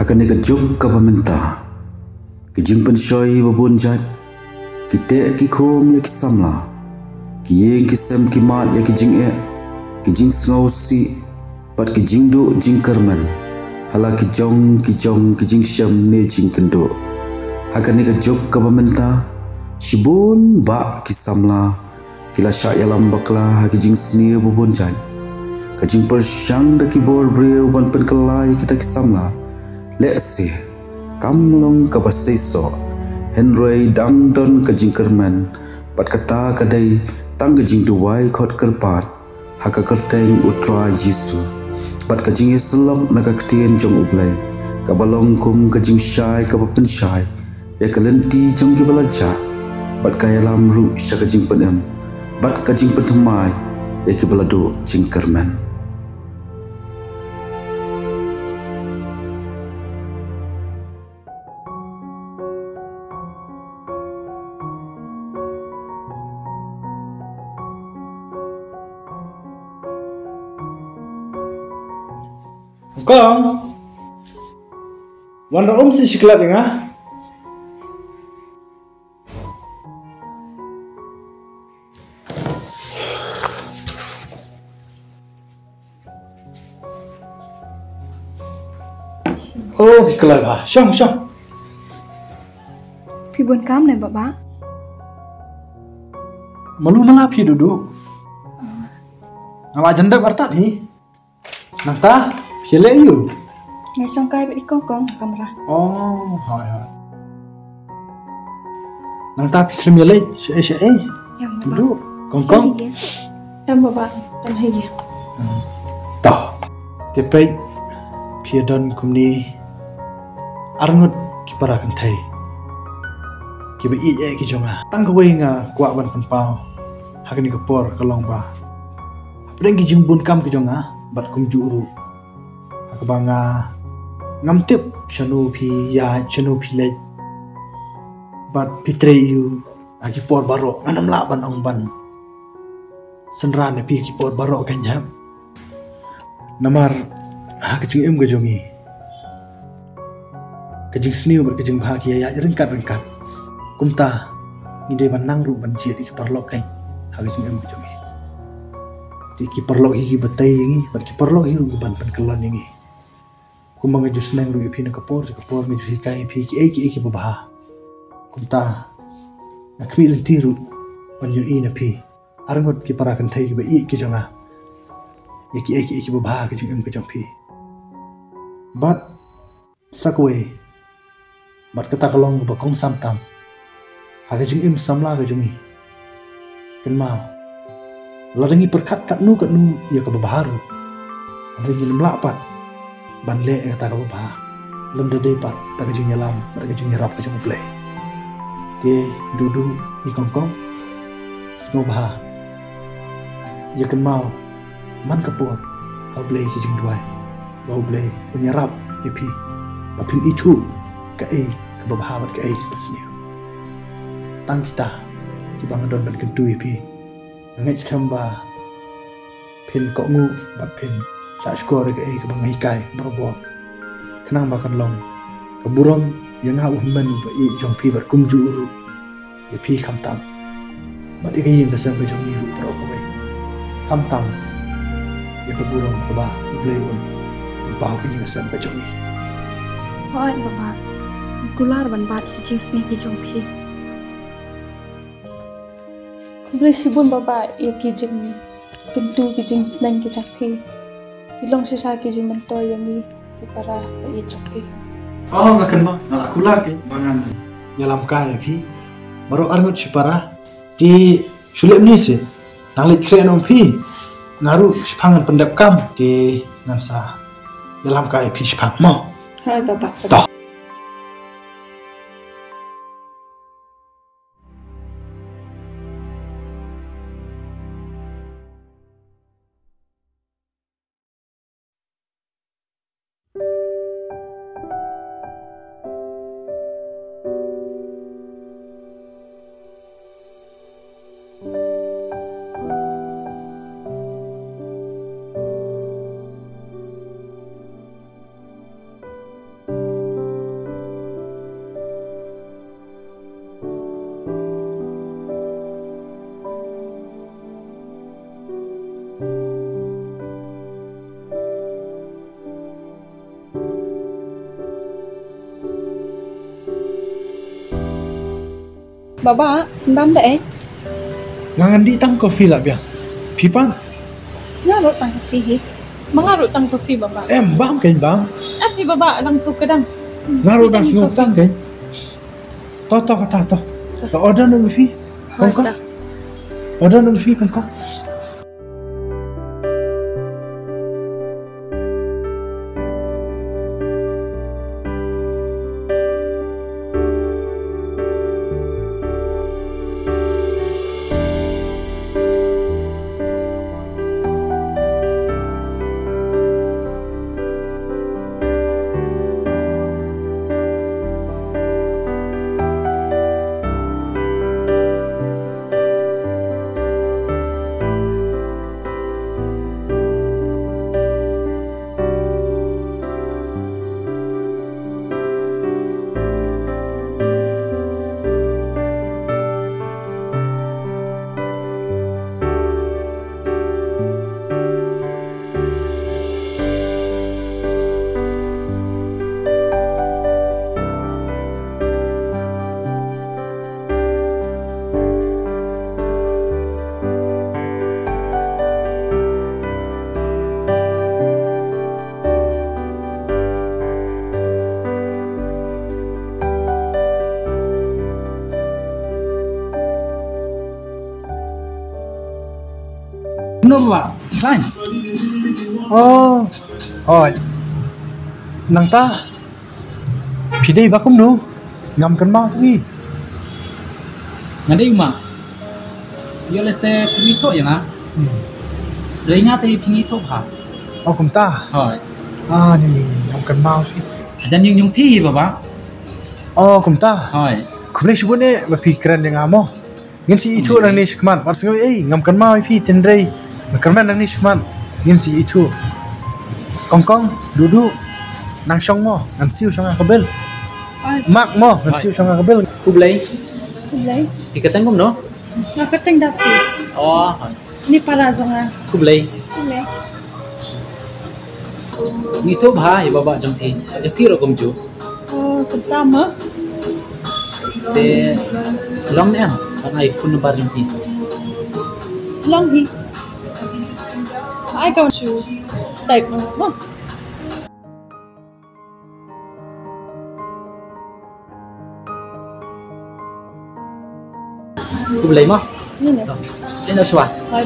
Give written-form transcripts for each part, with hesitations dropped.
Hakan ni kejuk ke pemerintah. Kijing pensoi babun jat. Kita kikom ya kisamla. Kiyeng kisam kimat ya kijing kijing sengausi. Pat kijing du jing kerman. Hala kijong kijing syam ne jing kendo. Hakan ni kejuk ke pemerintah. Shibun ba kisamla. Kila syak yalam bakla kijing seni babun jat. Kajing persyang da kibor breu ban penkelai kita kisamla. Leksi kamlong kabasaiso Henry dangdon kajing kerman pat kata kadai tang kajing duwai khot kerpat haka kerteng utra Yesu pat kajing yeselok naga ketien jong ublai kabalong kum kajing syai kapapen syai ya kalenti jong kibalaja pat kayalam ru sya kajing penem bat kajing pentemai ya kibaladu jing kerman. Kong, wanda si siklat nga? Oh, siklat ba? Syong. Pi buồn cam này baba. Malu mana pi duduk? Ngala jendek artat ni. Nangta? Siapa you? Ngay xong cay bị con camera. Oh, hai. Nang tapi krim yale, siapa? Em Dulu, kong. Em baba, em hay gì? Tah, tapi piadon kumni arngut kiparakan thai. Kiba kijonga. Tang kawai nga kuat ban penpau. Hakani kepor kalong ba. Apeng kijing bun kam kijonga bat kum juru. Kabanga ngamtip chanu pi lej bat pitre yu agi por baro nganam la ban ong ban senran pi ki por baro kanya namar ha kajing em gajongi kajing sniu ber kajing bahagia ya rengkat kumta ngide ban nang ru ban ji di parlok kai ha kajing em gajongi di ki parlok hi batai ngi bat ki parlok hi ru ban pan kelon ngi kumanga jus nang lu ipi na kapor mi jus kai pi ki babaha kumta nakmi lentiru ban yu ina pi arangot ki parakan thai ki ba ki jonga ki babaha ki jung jong pi but sakwe bat kata kalong ba kong samtam ha jung samla ga jungi kenma larangi perkat kat nu ya ka babaharu ringi mlapat banle kata ka ba lem de pat daga jing yalam daga jing rap ka jing play te dudu I kongkong smo ba ya kan mau man kapor au play ki jing duai au play punya rap ipi bapin itu ka ka ba bat ka tasni tang kita ki bang don ban kentu ipi ngai skamba pin ko ngu bat pin sa skor ke ke bangai kai berobot kenang makan long keburong yang hau men ba I jong pi ber kum juru ya pi kam tam bat I yang kesam ke jong iru pro ko bai kam tam ya keburong ke ba blewon ba ke yang kesam ke jong I Hoi baba, kular ban bat kijing sni ki jong pi. Kumple sibun baba ya kijing kentu kijing sneng ki jakpi. Ilong sisa kijing mento yangi ki para I jakpi. Oh ngakan ba aku lagi bangan yalam kaya pi baru arngut si para di sulit ni se nang kren om pi ngaru sipangan pendap kam di ngansa yalam kaya pi sipang mo Hoi baba. Toh. Baba, bam deh. Ngangan di tang kopi lah biar. Pipan. Ngarut tang kopi. Mengarut tang kopi baba. Bam kan bam. Abi baba langsung ke dang. Ngaruh dah singgung tang kan. Toh. Order dulu fi. Kau. Order dulu fi kau. Benar pak, lain. Oh, nang ta. Pidai bakum no. Ngam kan ma tu. Ngadai mak. Yo lese pingito ya na. Dari ngate pingito pa. Oh kum ta. Hoi. Ni ngam kan ma tu. Dan yung pi baba. Oh kum ta. Hoi. Kumle shibune ba pikiran yang amo. Ngin si itu nang ni shikman. Mars ngam kan ma pi tendrei. Kerana nang ni shikman. Ngin si itu. Kong duduk nang syong mo, nang siu syong kabel. Mak mo, nang siu syong kabel. Kublai. Kulay. Ikatan kom no? Nakateng dafi. Oh. Ni para jonga. Kublai. Kulay. Ngito ba ya baba jang pi. Jang pi ro kom ju. Oh, pertama. Te long ne am. Karena ikun bar jang pi. Long hi. I go to like no. Kublai mo. Ni ne. Ini suah. Hai.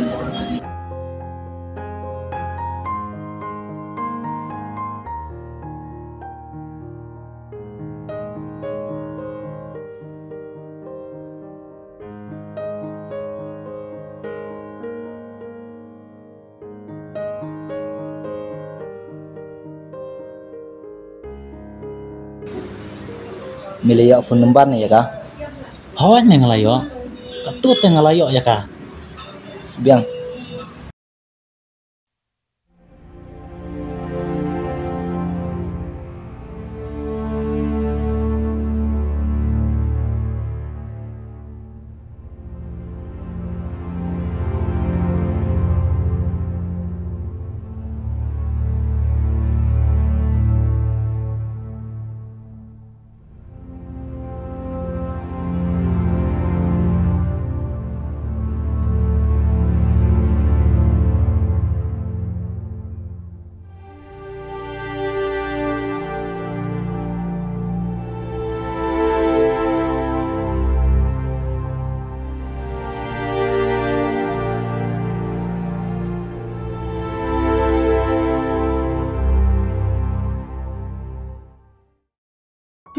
Milaya phone number nih ya kak? Hawan ngalayo. Katut ngalayo ya ka. Biang.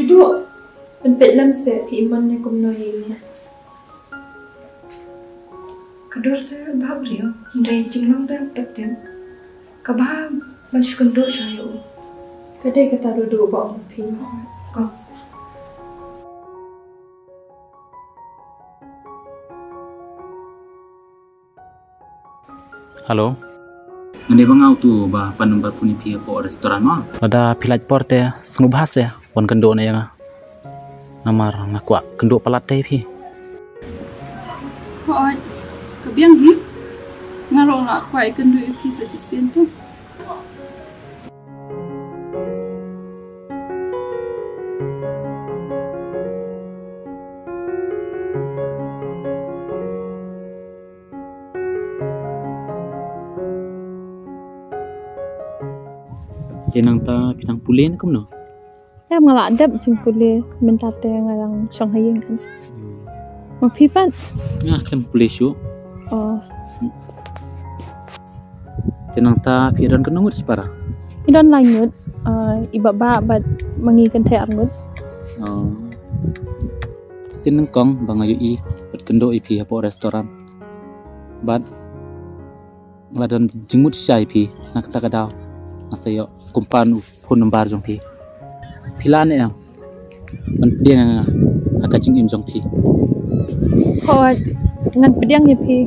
Duduk. Penpet lam se ki iman ne kum no yeng. Kedor tu bahab rio, dari jinglong tu petem. Kabah banyak kendor saya. Kadai kata duduk bawa pi. Kau Halo. Ngene bang auto ba panumbar puni pi po restoran ma. Ada pilat porte ngubahas ya pon kendo na yang namar ngakwa kendo palate pi. Hoi. Kebiang hi. Ngarong nak kuai kendu pi sa sisen tu. Tenang ta pinang pulen kum no. Em ngalak dep sing pulih mentate ngalang Shanghai kan. Mafipan. Ngah klem pule syu. Oh, Tenang ta piran kenungut separa. idon lanjut ibaba bat mengikan teh angut. Oh. Sineng kong bang ayu i bat kendo ipi apo restoran. Bat ladan jengmut syai pi nak takadaw. Nasayo kumpan pun nembar jong pi. Pilan em. Man dia akajing im jong pi. Kau ngan pediang ya pi.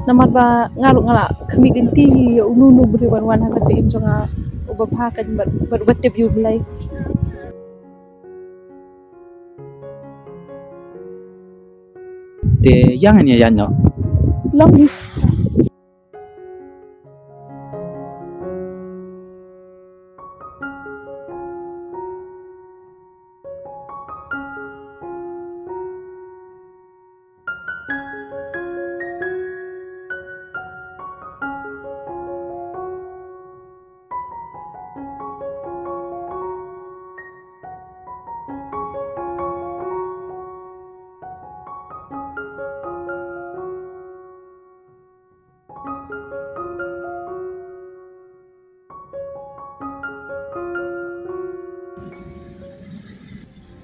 Namar ba ngaluk ngalak kami genti ya unu beri wan haka cim jonga ubah kan berbete view belai. Te yang ni yanyo. Long ni.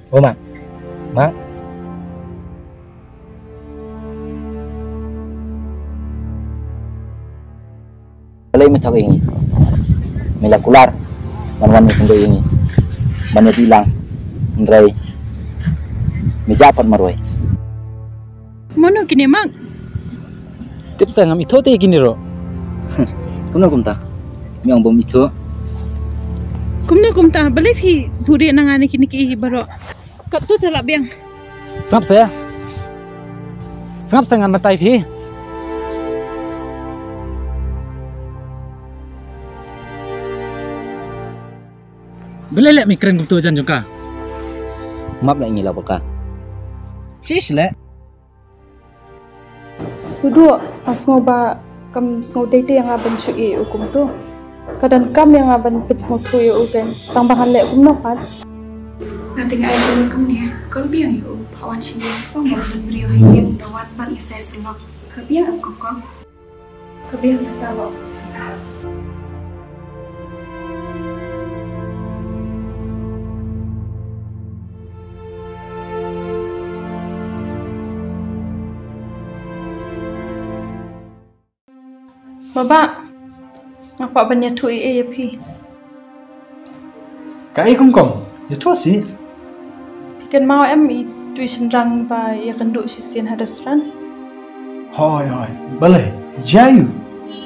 Oh mak, mak. Kalau ini tak ini, melekular, mana kendo ini, mana bilang, Andrei, mejapat marwai. Mono kini mak. Tip saya ngam itu te gini ro. Kumna kumta, miang bom itu. Kumta balik hi buri nangane kini ki baro. Kat tu celak biang. Sangap saya ngan matai pi. Belelek mi keren kumtu jan jongka. Map lah ini lah baka. Sis le. Duduk pas ngoba kam ngode yang aban cui hukum tu. Kadang kam yang aban pit ngotu yo kan. Tambahan lek kum nopat. Nating ay jung kum niya. Kol biang yu pawan siya. Pang mo brio hiyang dawan pan isay selok. Kabiang ang kokong. Kabiang natawa. Baba, apa banyak tu ya pi? Kai kong. Ya tu sih. Pikan mau em tuition rang ba ya kan duk sisian hadasran. Hoi. Boleh. Jayu.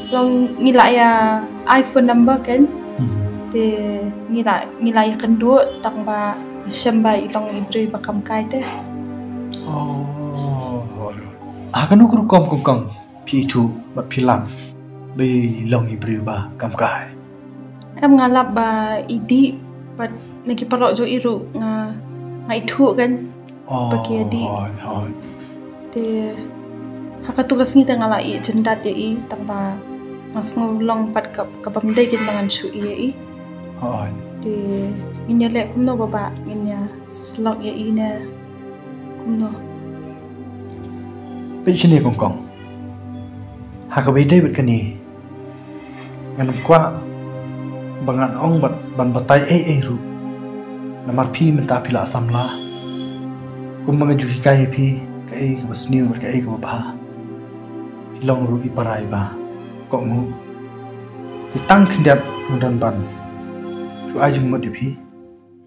Long ngila ya iPhone number kan? Te ngila ya kan duk tang ba syamba ilong ibri bakam kai teh. Oh. Akan ukur kong. Pi itu bat pilam. Bei long ibri ba kam kai. Em ngalap ba idi bat nagi parok jo iru nga itu kan? Bagi adi. Hoi. Te haka tugas ni tengah lai jendat ya i tamba mas ngulong pat kapamday kin mangan su iya i. Hoi. Te inya lek kumno baba inya slok ya i na kumno. Bei sini kong. Haka bei David kani. Ngan kwa bangan ong ban batai ru. Namar pi minta pila samla. Kum mga juhi kai pi kai bas new kai ko ba. Long ru iparai ba. Kok mu. Ti tang kendap ngan ban. Su ajung mo di pi.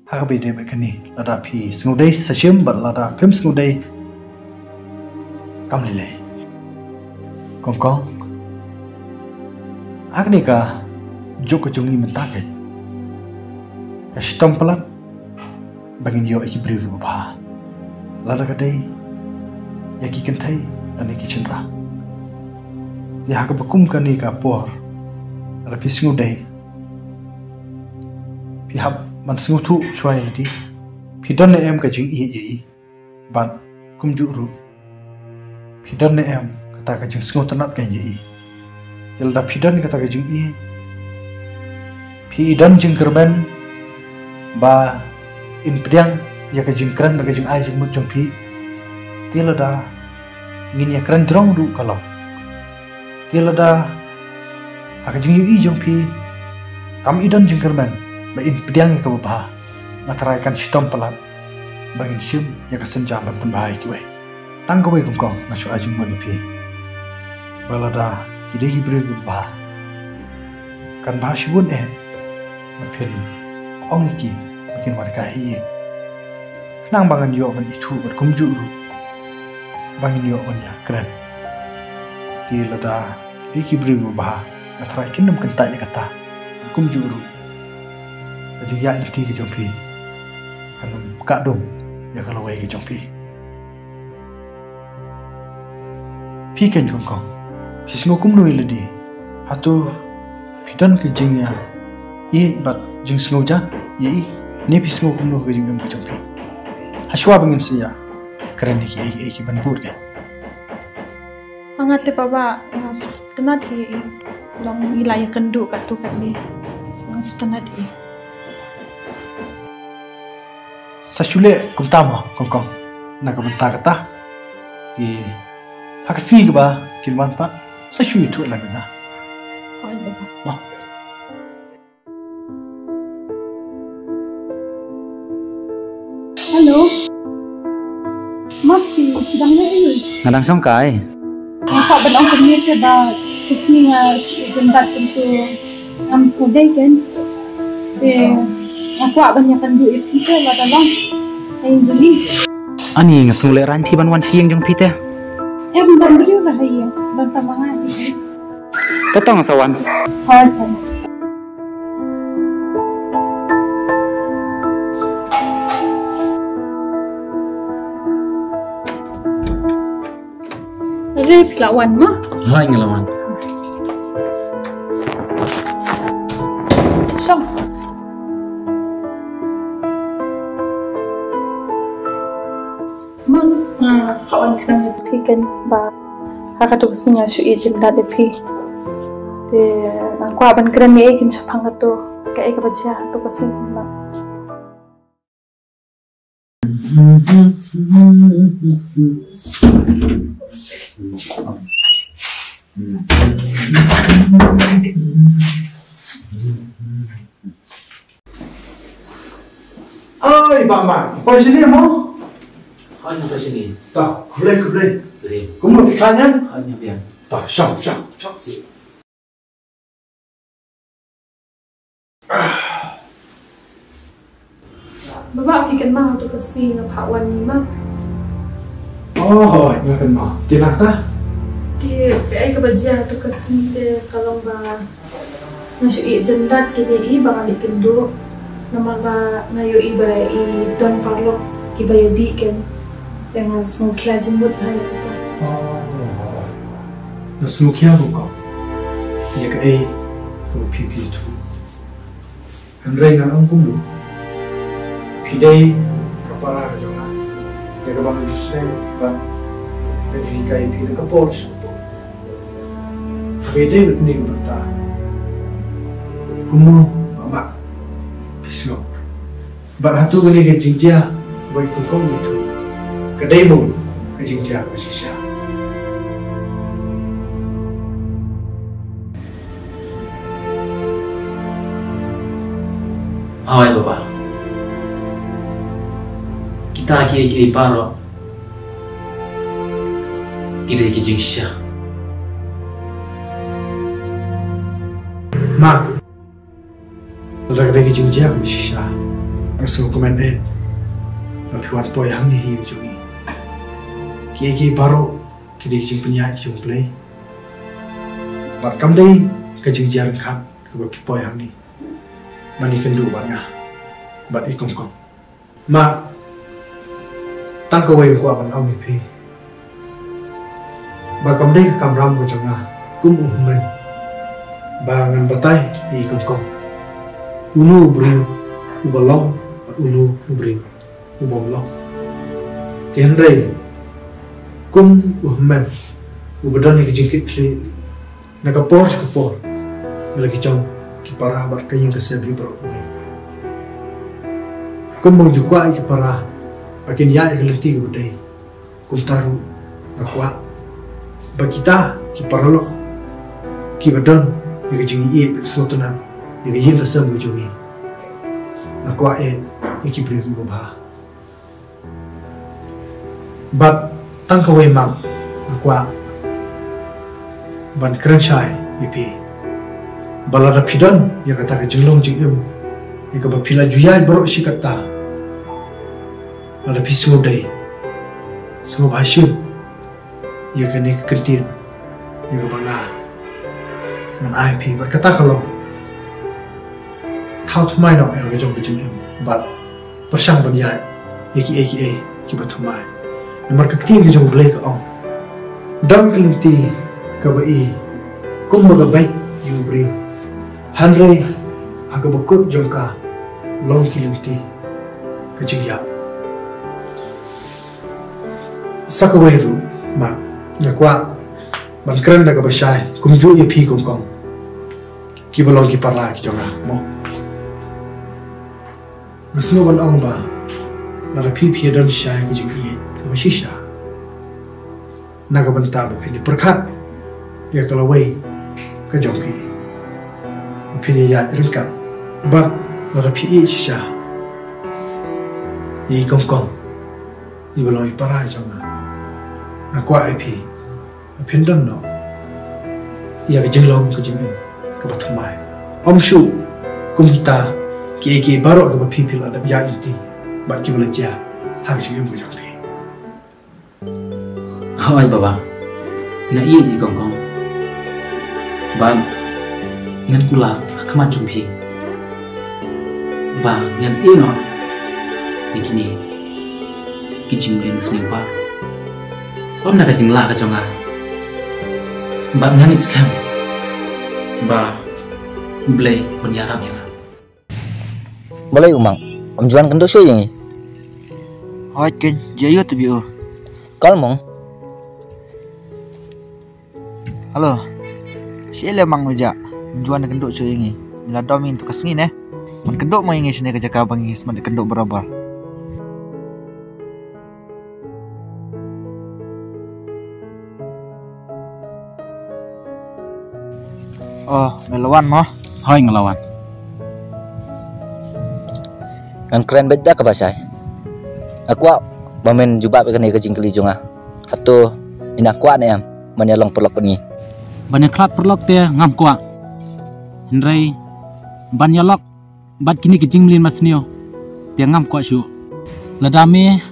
Haka bei David kani lada pi ngudai sashim bat lada pim ngudai. Kam lele. Kong. Agni ka joko jungi mentake. Kastom pelat bangin yo iki brief ba. Lada kadai yaki kentai ane ki chendra. Ya haka bakum kani ka por. Ala pisingu dai. Pi hab man singu tu shwai di. Pi don em ka jing i. Ban kum juru. Pi don em kata ka jing singu tanat kan i. Jelda pidan kata ka jing i. Pi idan jing kerben ba in pediang ya ke jing keren ba ke jing ai jing mut jong pi tilada ngin ya keren drong du kalau tilada aka jing yu i jong pi kam idan jing kerben ba in pediang ya ke ba ngatarai kan shitom pelan bangin sim ya ke senjam ban tambahai ki wei tang ko wei kong masuk ajing mut pi balada kide hibre gu ba kan ba shibun mapin ong iki bikin warga hiye nang bangan yo ban itu berkumju ru bangin yo ban ya keren di lada iki brigu bah natrai kinum kentai ya kata kumju ru jadi ya nanti ke jompi kanum kadum ya kalau wei ke jompi piken kongkong sisngo kumnu iladi hatu pidan ke jingnya bat jing sengoja ye ne pismo kumno ke jing ke jompi haswa bangin sia keren ki ban bur ke Angate baba ngas tenat hi long wilayah kendu kat tu kat ni ngas tenat hi sasule kumtama kongkong na ka benta kata ki hakasmi ke ba kilman pat sasui tu la na Hoy baba Halo. Mafi, sedang na iyo. Ngadang song kai. Masa belang kemir ke ba kecil gendat tentu am sedai kan. Aku banyak kan duit kita lah dalam. Ayo juli. Ani ngasung le ran thi ban wan siang jong pi te. Bentar beri lah ya. Bentar mangan. Totong sawan. Hoy. Rip lawan mah. Hai ngelawan. Song. Mang kawan kena pi kan ba. Haka tu kesnya su ijin dah pi. De aku aban keren ni ikin sapang tu kayak ke baca tu kesin mak. Ay, Bama, apa sini mau? Hanya ke sini. Tak, kulai. Beri. Kamu mau pikannya? Hanya biar. Tak, syam. Si. Bapa ikan mah tu kesin apa wan ni mak. Oh, ingat mah. Tinang ta? Di ai ke baca tu kesin de kalau ba masuk jendat kini i bang alik kendo. Nama ba ngayo iba i don parlok iba yadi kan. Jangan sengkia jembut hai kita. Oh. Nasmukia buka. Ya ke ai pipi tu. Andai ngan ang kumdu. Pidai kapara ke jona. Ya ke bang jusle ban. Jadi kai pi ke Porsche. Pidai betni berta. Kumu amak. Pismo. Barhatu gani ke jinjia bai kongkong itu. Kedai mu ke jinjia ke sisa. Awal bapa. Kita kiri paro. Kita kijing sya. Mak. Lagi jinjia ke sisa. Rasul komen Napiwan po yang ni hiu jungi. Kiki paro kidi kijing penyak kijing play. Bat kam dai kijing jarang kat ke po yang ni. Mani kendu banga. Bat ikong kong. Ma tang ko wei ko aban au mi pi. Ba kam dai kam ram ko jonga. Kum men. Ba ngan batai ikong kong. Ulu bru ubalong ulu bru ubalong. Tiang dai kum men. Ubadan ni kijing kit kli. Naka Porsche ke por. Lagi jong para bar kayeng kesebi bro gue. Kum mau juga para bagian ya keleti gue deh. Kum taru nakwa bagita para lo badan yang kejingi selotunan yang kejing kesem gue jungi. Nakwa yang beri gue bah. But tang kawai mang nakwa ban keren syai ipi. Balada pidan ya kata ke jenglong jingim ya ke bapila juyai baru si kata ada pisau dai semua basyum ya ke ni kentin ya ke banga man IP berkata kalau tahu tu mai no ya ke jong jingim bat persang banyai ya ki batumai nomor kentin ke jong blake on dam kelenti ke bai kum bagai you bring Handre aga bakut jongka long kilimti kejia. Sakawairu ma yakwa ban keren daga basai kumju ye pi kongkong. Kibalong ki parla ki jonga mo. Nasno ban ong ba na pi dan syai ki jingi ke basisha. Naga ban tabu pini perkat ya kalau wei ke jongki. Pini ya ringkat, but nara pi sisa. Ye kongkong, ye beloi parai jonga. Nakwa IP, pindan no. Ia kejenglong kejengin, kebatumai. Om shu, kum kita, ki baru ke pipil ada biar inti, but ki belajar hak jengim kejengpi. Hai baba, na iya di kongkong. Bam, ngan kula kaman jumpi. Ba ngan ino ikini kijimlin sniwa. Om naga jingla ka jonga. Ba ngan iskam. Ba blay punyarap ya. Mulai umang, om juan kendo so yang Hoi ken, jayo tu biu. kalmong. Halo, siapa mang meja? Juan kenduk so yang bila domin tu kesini ne. Man kenduk mau yang sini kerja kau bangi semat kenduk berapa? Oh, melawan mah. Hoi ngelawan. Ngan keren beda ke basai. Aku bamen jubah kene ke jingkeli jonga. Hatu ina kuat ne am menyalong perlok pengi. Banyak klat perlok te ngam kuat. Henry banyalok bat kini kejing melin masnio. Te ngam kuat syu. Ladame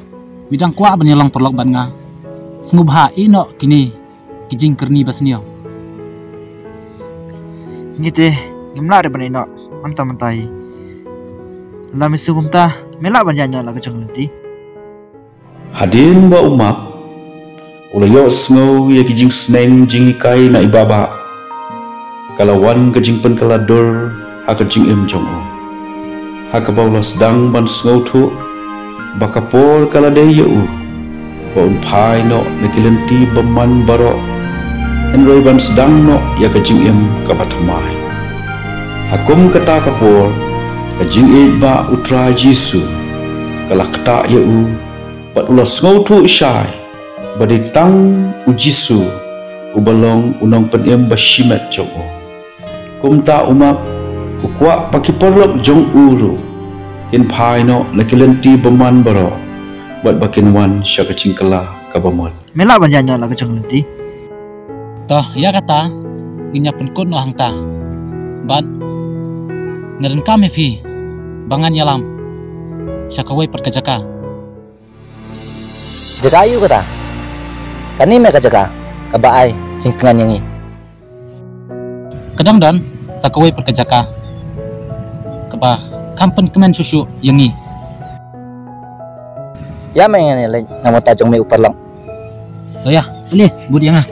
bidang kuat banyalong perlok ban nga. Sengubha ino kini kejing kerni basnio. Ngite, gimana ada bani nak? Mantap-mantai. Lami sukumta, melak banjanya lah kecang nanti. Hadin ba umak ulayo sngo ya kijing sneng jing ikai na ibaba kalawan kajing pen kalador ha kajing im jongo ha kabaulas dang ban sngo thu bakapor kalade yu baun pai no nekilenti baman baro enroi ban sedang no ya kajing im kabatumai hakum kata kapor kajing it ba utra jisu kalakta yu pat ulas sngo thu syai baditang ujisu ubalong unang penem bashimet jongo kumta umak ukwa pakiporlok jong uru kin phaino nakilenti baman baro bat bakinwan syakacingkala kabamon Melak banjanya lah kecang nanti. Toh ya kata nginya penkut no hangta. Bat ngeren kami fi bangan yalam. Syakawai perkajaka. Jagayu kata. Kani me kajaka kabaai sing tengan yangi. Kadang dan sakawai perkajaka. Kapa kampen kemen susu yangi. Ya mengen le ngamota jong me uparlong. Oh ya, ini budi yang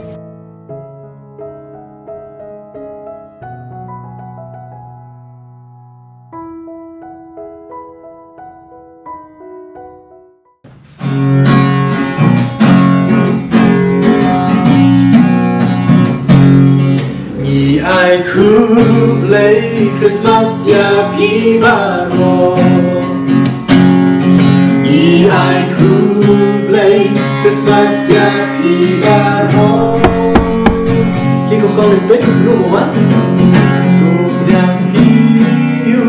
Nhi ai ku play Christmas ya pi baro. Ku play Christmas ya pi baro. Khi cùng con được tới cùng luôn mà. Tôi đang hiu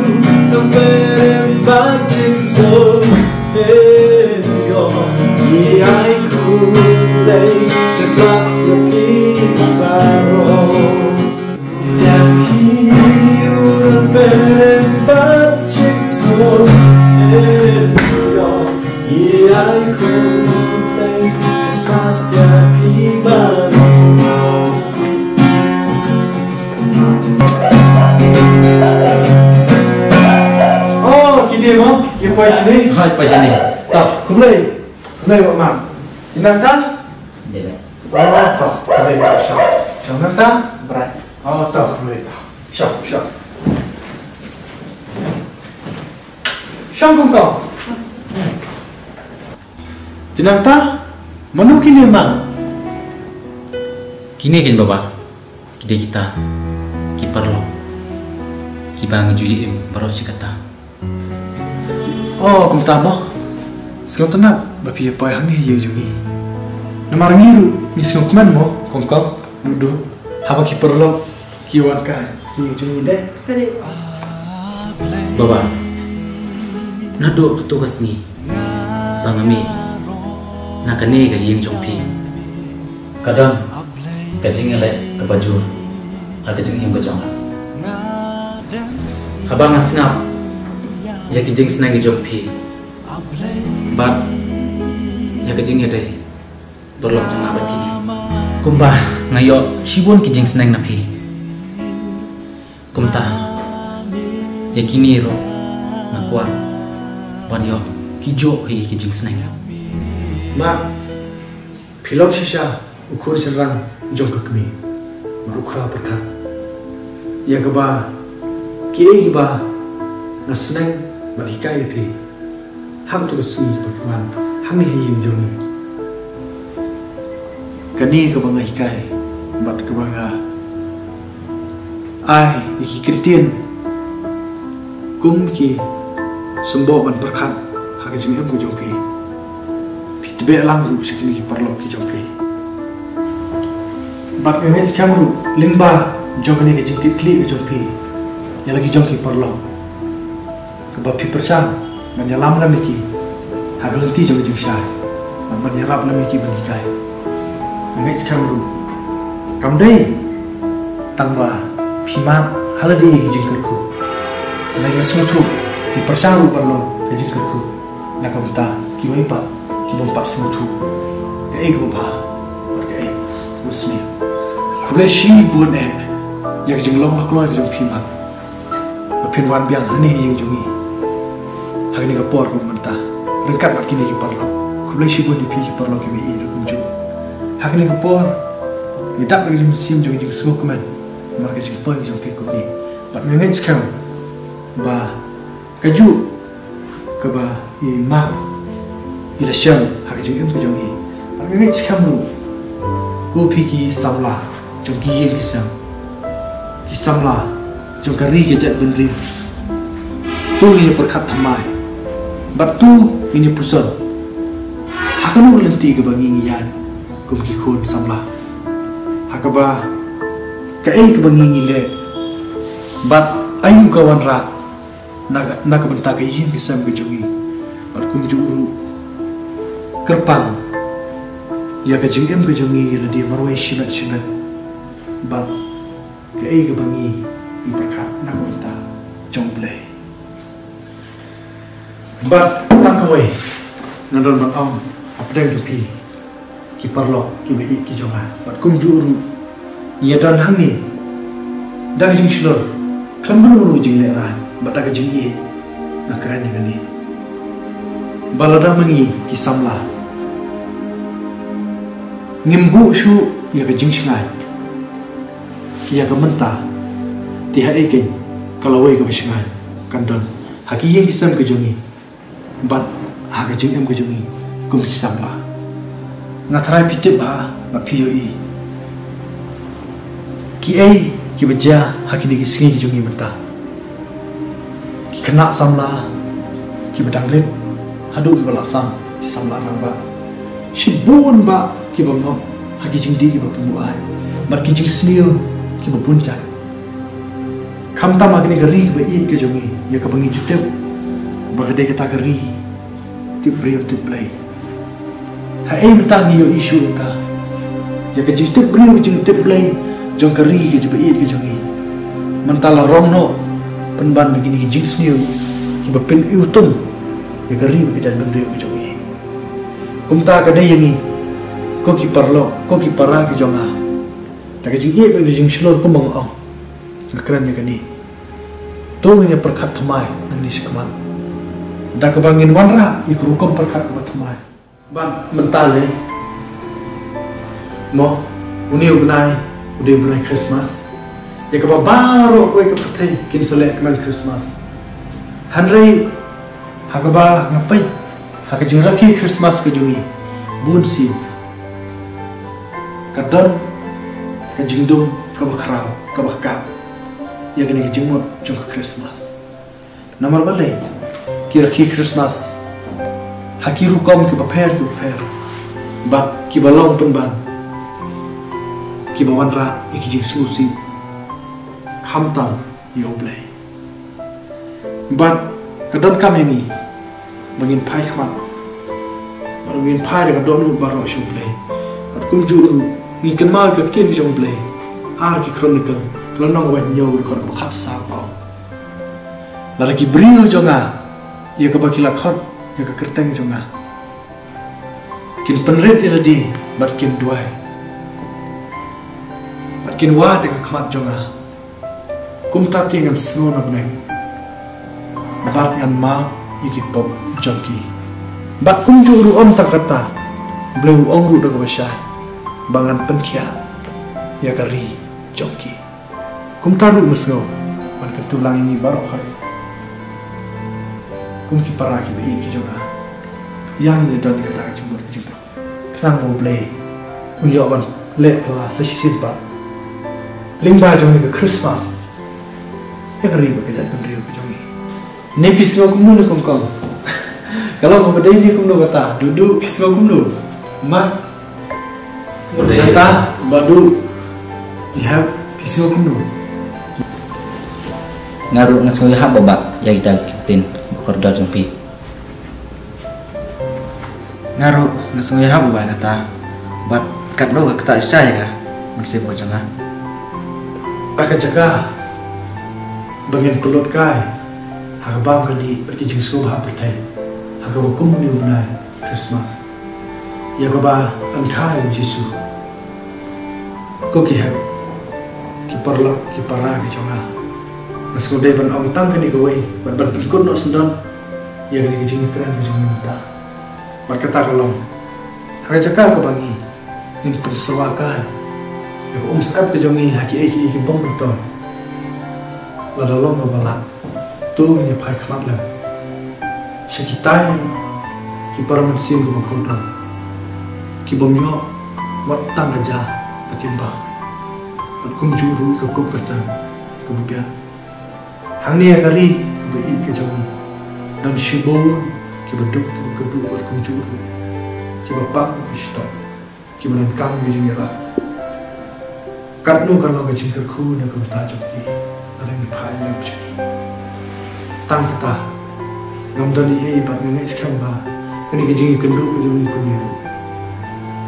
trong bên bát trên sông hết rồi. Ku play Christmas ya pi baro. Đang hiu trong bên bát trên sông hết rồi. Ku play Christmas ya pi baro. Kini mo, kini pa sini. Hai pa sini. Tak, kumlay buat mam. Inang ta? Iya. Oh, tak, kumlay buat syam. Syam nang ta? Berat. Oh, tak, kumlay ta. Syam. Syam kong kau. Jenang ta? Manu kini mang? Kini kan baba, kita kiper lo, kita ngejui baru si kata. Oh, kum tama. Sekarang tenang, bapi apa yang ni jungi. Namar ngiru, misal kuman mo, kong duduk. Haba kiper lo, kiwan kan, jungi deh. Baba, nado tugas ni, bangami, nakane ka yang jompi. Kadang, kajing elek ke baju, kajing yang kejong. Haba ngasnap. Ya kijing senang ngejompi, but ya kijing ada tolong jangan abad kini. Kumbah ngayo sibun kijing senang napi. Kumta ya kini ro nakwa wan yo kijo hi kijing senang. Ma, pilok sisa ukur cerang jong kami, merukra perkat. Ya keba, kiai keba nasenang. Balikai lepi, hang tu kesini berkuan, hang ni yang jongi. Kani kebangai kai, bat kebanga. Ai, iki Kristen, kum ki sembo ban perkat, hak jeng em jompi. Pitbe lang ru sekali ki perlo ki jompi. Bat memes kamru limba jongani ke jengkit kli ke jompi. Yang lagi jongki perlo. Kebapi persam, menyelam lah miki, harga lenti jauh jauh syar, menyerap lah miki bernikai. Mengenai sekarang kamdai, tangba, pima, haladi jengkerku. Mengenai semutu, di persam perlu jengkerku. Nak kamta, kiwai pak, kibompak semutu. Kei kibompak, berkei, musni. Kemudian si buat yang jenglong keluar jauh pima. Pinwan biang hani yang jungi. Hak ni kapor ko mentah. Rengkat mat kini ki parlo. Ku boleh sibun di pi ki parlo ki wi ru kunju. Hak ni kapor. Ni tak lagi musim jong jong semua kemen. Marga jong poi jong pi ko ni. Pat manage kam. Ba kaju ke ba i ma ila syam hak jong em ko jong i. Pat manage kam lu. Ko pi ki samla jong ki yin ki sam. Ki samla jong kari ke jat bendrin. Tu ini perkat thamai. Batu ini puson. Hakanu lenti ke bangi ngiyan kum ki khon samla. Hakaba kai ke bangi ngile. Bat ayu kawan ra. Nak benta ke yin kisam ke jongi. Bat kum juru kerpang. Ya ke jengem ke jongi la dia marwai shinat. Bat kai ke bangi i perkat nak benta jomble. Bat tang kawai nandol bang om apdang jupi ki parlo ki bai ki jonga bat kum juru ya dan hangi dag jing shlor klambu jing le ran bat dag jing e nakran ni balada mangi ki samla ngimbu shu ya ka jing shngai ya ka menta ti ha eken kalawai ka bishngai kandon hakiyin kisam ke jongi bat haga jeng em ke jongi kum samla ngatrai pitip ba piyo i ki ai ki beja hakini ki singi jungi menta ki kena samla ki bedang lit hadu ki balasam ki samla nang ba shibun ba ki bangom haki jingdi ki bapuai mar ki jing snil ki bapunca kamta magni gari ba i ki jungi ya ka bangi jutep bagade kita gari tip rio tip play ha ai menta ni yo isu ka ya ka jing tip rio jing tip play jong kari ke jeba iit ke jongi mentala rong no penban begini ke jing sniu ki bepin iutum ya kari ke jan bendrio ke jongi kumta ka dai yani ko ki parlo ko ki para ke jonga ta ke jing iit be jing shlor ko mong au keren ya kani to nya perkat thamai nang ni sikman da ka bangin wanra ikru kom perkat ba thamai ban mentale mo uni ugnai udah mulai Christmas ya ke baru kue ke pertai kin selek keman Christmas hanrei hakaba ngapai hak juraki Christmas ke jungi bun si kadon ke jingdum ke bakrau ke bakap ya kini ke jingmut jung Christmas nomor balai kiraki Christmas hakiru kom ke baper bab ki balong penban ki bawan ra iki jing susi khamtam yo blay ban kadon kam ini bangin pai khmat bangin pai de kadon u baro shu blay at kum juru ni kan ma ka ken jong blay ar ki chronicle planong wan nyo ko khat sa ba lara ki brio jonga ye ka bakila khot ye ka kerteng jonga kin penret iradi bat kin duai kin wa de khamat jonga kum ta tingan sno na bneng bat ngan ma yiki pop jonki bat kum ju ru om ta kata bleu ong ru da ka basha bangan penkhia ya kari jonki kum ta ru mesgo ban ka tulang ini baro khar kum ki para ki be ki jonga yang ni don ka ta jumur jumpa krang mo ble unyo ban le la sa shisin ba lingba jongi ke Christmas ya kari ba kita tendrio ke jongi ne pismo kumnu ne kom kalau mau bedai ni kumnu kata duduk pismo kumnu ma kata badu ya pismo kumnu ngaru ngasoi ha babak ya kita kitin korda jompi ngaru ngasoi ha babak kata bat kat do kata saya ka masih bojanga akan jaga bangin pelot kai hakabam kali pergi jing sko ba pertai hakaba kum ni unai Christmas ya kaba an kai jisu ko ki ha ki parla ki para ki jonga masko de ban ong tang ni ko wei ban kun no sendon ya kali jing kran ki jonga ta berkata kalau haka jaga ko bangi in persawa kai sab ke jongi haki eki bom to la dalom ba bala tu ni pai khamat la shikitai ki paraman sim ko ko to ki bom yo wat tang aja pakin ba at kum juru ko ko kasan ko bia hang ni kali be ke jongi dan shibo ki beduk ko du at kum juru ki ba ki stop ki ban kam ni jingira karnu karno ke jingkar khu ne ko ta joki ada ni phai le joki tang kata ngamdani ei bat ne is khamba kani ke jingi kendu ke juni ko ne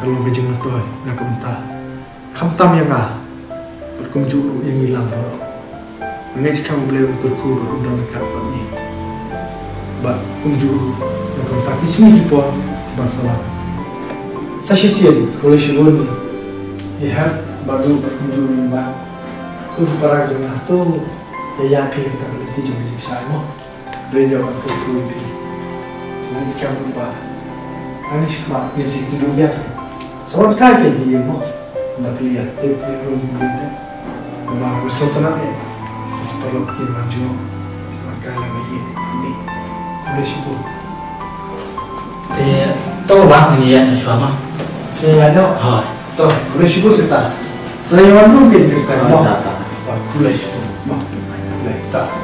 kalau ke jing toy na ko ta khamtam yang ga berkum juru yang hilang ro ne is kham ble ko khu ro dan ka bat ni bat kum juru na ko ta kismi di po masalah sashisian ko le shibun ya baru berkunjung mbak tu para jemaah tu ya yakin kita berarti juga sama dari jauh ke Pulau ini sekarang mbak ini sekarang yang sih hidupnya seorang kaki dia mau nak lihat tu belum berita mbak bersultanat ya perlu kita maju maka lagi ini boleh sibuk tahu bang ini ya suama saya ada toh boleh sibuk kita saya malu gitu kan kulai, kulai tak.